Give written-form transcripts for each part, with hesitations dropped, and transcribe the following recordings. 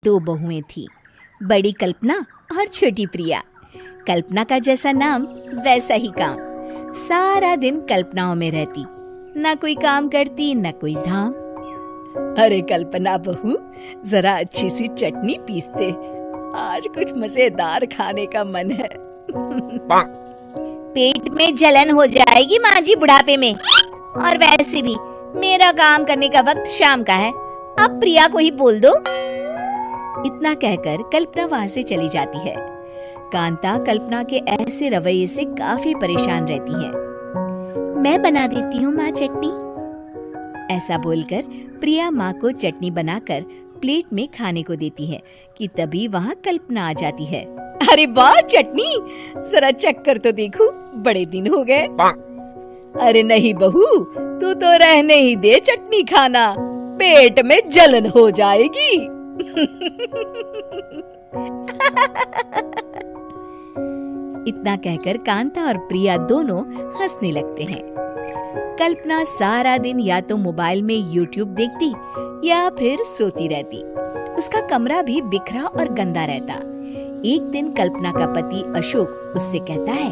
दो बहुएं थी, बड़ी कल्पना और छोटी प्रिया। कल्पना का जैसा नाम वैसा ही काम। सारा दिन कल्पनाओं में रहती, ना कोई काम करती न कोई धाम। अरे कल्पना बहू, जरा अच्छी सी चटनी पीसते, आज कुछ मजेदार खाने का मन है। पेट में जलन हो जाएगी माँ जी बुढ़ापे में, और वैसे भी मेरा काम करने का वक्त शाम का है, अब प्रिया को ही बोल दो। इतना कहकर कल्पना वहाँ से चली जाती है। कांता कल्पना के ऐसे रवैये से काफी परेशान रहती है। मैं बना देती हूँ माँ चटनी, ऐसा बोलकर प्रिया माँ को चटनी बनाकर प्लेट में खाने को देती है कि तभी वहाँ कल्पना आ जाती है। अरे वाह चटनी, जरा चख कर तो देखो, बड़े दिन हो गए। अरे नहीं बहू, तू तो रहने ही दे चटनी खाना, पेट में जलन हो जाएगी। इतना कहकर कांता और प्रिया दोनों हंसने लगते हैं। कल्पना सारा दिन या तो मोबाइल में YouTube देखती या फिर सोती रहती। उसका कमरा भी बिखरा और गंदा रहता। एक दिन कल्पना का पति अशोक उससे कहता है,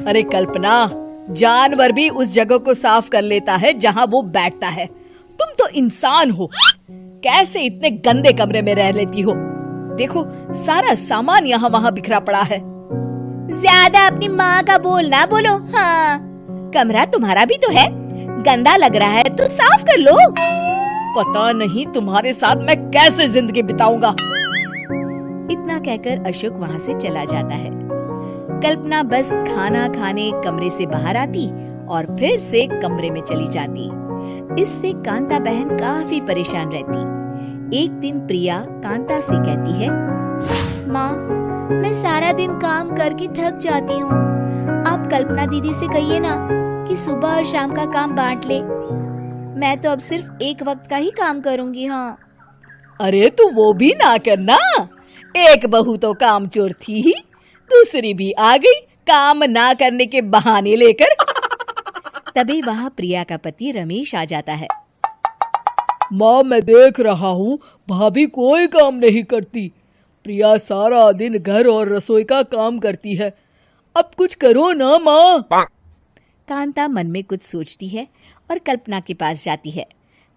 अरे कल्पना, जानवर भी उस जगह को साफ कर लेता है जहाँ वो बैठता है, तुम तो इंसान हो, कैसे इतने गंदे कमरे में रह लेती हो? देखो सारा सामान यहाँ वहाँ बिखरा पड़ा है। ज्यादा अपनी माँ का बोल ना बोलो। हाँ, कमरा तुम्हारा भी तो है, गंदा लग रहा है तो साफ कर लो। पता नहीं तुम्हारे साथ मैं कैसे जिंदगी बिताऊंगा। इतना कहकर अशोक वहाँ से चला जाता है। कल्पना बस खाना खाने कमरे से बाहर आती और फिर से कमरे में चली जाती। इससे कांता बहन काफी परेशान रहती। एक दिन प्रिया कांता से कहती है, माँ, मैं सारा दिन काम करके थक जाती हूँ, आप कल्पना दीदी से कहिए ना कि सुबह और शाम का काम बांट ले। मैं तो अब सिर्फ एक वक्त का ही काम करूँगी। हाँ। अरे तू वो भी ना करना, एक बहू तो काम चोर थी ही, दूसरी भी आ गई काम ना करने के बहाने लेकर। तभी वहाँ प्रिया का पति रमेश आ जाता है। माँ, मैं देख रहा हूँ भाभी कोई काम नहीं करती, प्रिया सारा दिन घर और रसोई का काम करती है, अब कुछ करो ना माँ। कांता मन में कुछ सोचती है और कल्पना के पास जाती है।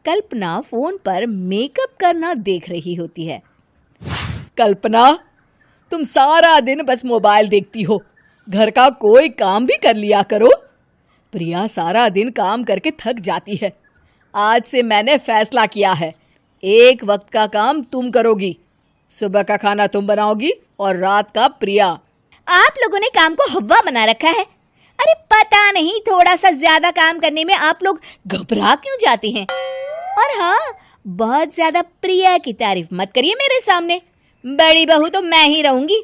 कल्पना फोन पर मेकअप करना देख रही होती है। कल्पना, तुम सारा दिन बस मोबाइल देखती हो, घर का कोई काम भी कर लिया करो। प्रिया सारा दिन काम करके थक जाती है। आज से मैंने फैसला किया है, एक वक्त का काम तुम करोगी, सुबह का खाना तुम बनाओगी और रात का प्रिया। आप लोगों ने काम को हवा बना रखा है। अरे पता नहीं थोड़ा सा ज्यादा काम करने में आप लोग घबरा क्यों जाते हैं। और हाँ, बहुत ज्यादा प्रिया की तारीफ मत करिए मेरे सामने, बड़ी बहू तो मैं ही रहूंगी।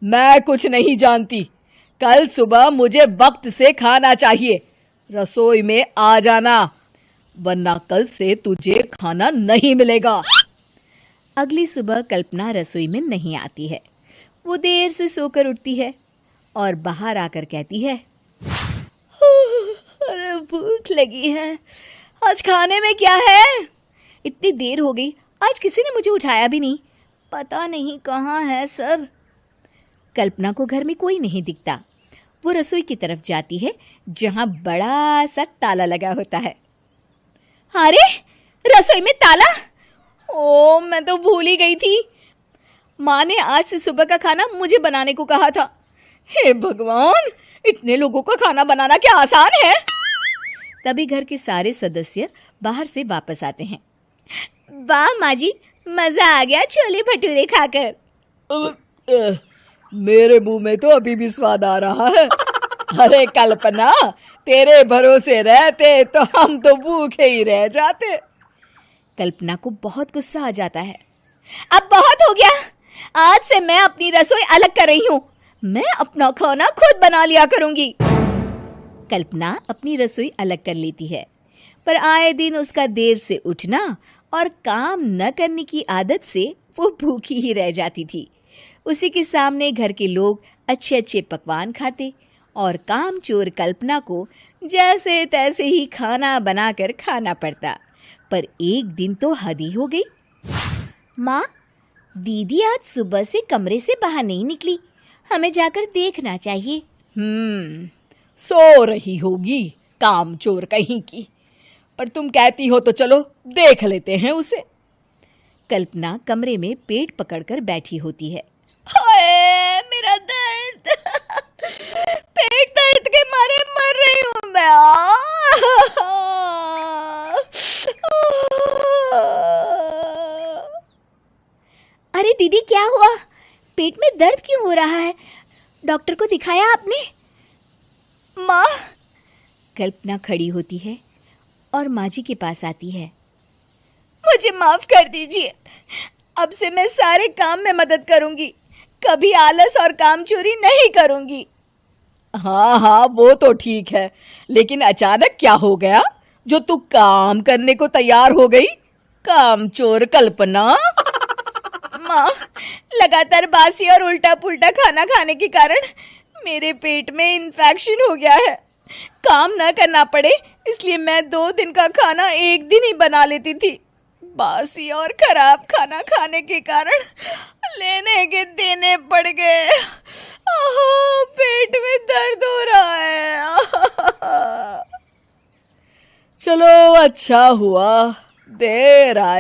मैं कुछ नहीं जानती, कल सुबह मुझे वक्त से खाना चाहिए, रसोई में आ जाना, वरना कल से तुझे खाना नहीं मिलेगा। अगली सुबह कल्पना रसोई में नहीं आती है। वो देर से सोकर उठती है और बाहर आकर कहती है, अरे भूख लगी है, आज खाने में क्या है? इतनी देर हो गई, आज किसी ने मुझे उठाया भी नहीं, पता नहीं कहाँ है सब। कल्पना को घर में कोई नहीं दिखता। वो रसोई की तरफ जाती है जहाँ बड़ा सा ताला लगा होता है। अरे रसोई में ताला? ओ, मैं तो भूल ही गई थी। माँ ने आज से सुबह का खाना मुझे बनाने को कहा था। हे भगवान, इतने लोगों का खाना बनाना क्या आसान है? तभी घर के सारे सदस्य बाहर से वापस आते हैं। वाह माँ जी, मजा आ गया छोले भटूरे खाकर। मेरे मुंह में तो अभी भी स्वाद आ रहा है। अरे कल्पना, तेरे भरोसे रहते तो हम तो भूखे ही रह जाते। कल्पना को बहुत गुस्सा आ जाता है। अब बहुत हो गया, आज से मैं अपनी रसोई अलग कर रही हूँ, मैं अपना खाना खुद बना लिया करूंगी। कल्पना अपनी रसोई अलग कर लेती है, पर आए दिन उसका देर से उठना और काम न करने की आदत से वो भूखी ही रह जाती थी। उसी के सामने घर के लोग अच्छे अच्छे पकवान खाते और कामचोर कल्पना को जैसे तैसे ही खाना बनाकर खाना पड़ता। पर एक दिन तो हद ही हो गई। माँ, दीदी आज सुबह से कमरे से बाहर नहीं निकली, हमें जाकर देखना चाहिए। सो रही होगी कामचोर कहीं की, पर तुम कहती हो तो चलो देख लेते हैं उसे। कल्पना कमरे में पेट पकड़कर बैठी होती है। हाय मेरा दर्द, पेट दर्द के मारे मर रही हूँ मैं। अरे दीदी क्या हुआ, पेट में दर्द क्यों हो रहा है? डॉक्टर को दिखाया आपने? माँ। कल्पना खड़ी होती है और माँ जी के पास आती है। मुझे माफ कर दीजिए, अब से मैं सारे काम में मदद करूंगी, कभी आलस और काम चोरी नहीं करूंगी। हाँ वो तो ठीक है, लेकिन अचानक क्या हो गया जो तू काम करने को तैयार हो गई? कामचोर कल्पना। माँ, लगातार बासी और उल्टा पुल्टा खाना खाने के कारण मेरे पेट में इन्फेक्शन हो गया है। काम न करना पड़े इसलिए मैं 2 दिन का खाना एक दिन ही बना लेती थी। बासी और खराब खाना खाने के कारण लेने के देने पड़ गए। पेट में दर्द हो रहा है। चलो अच्छा हुआ देर आए।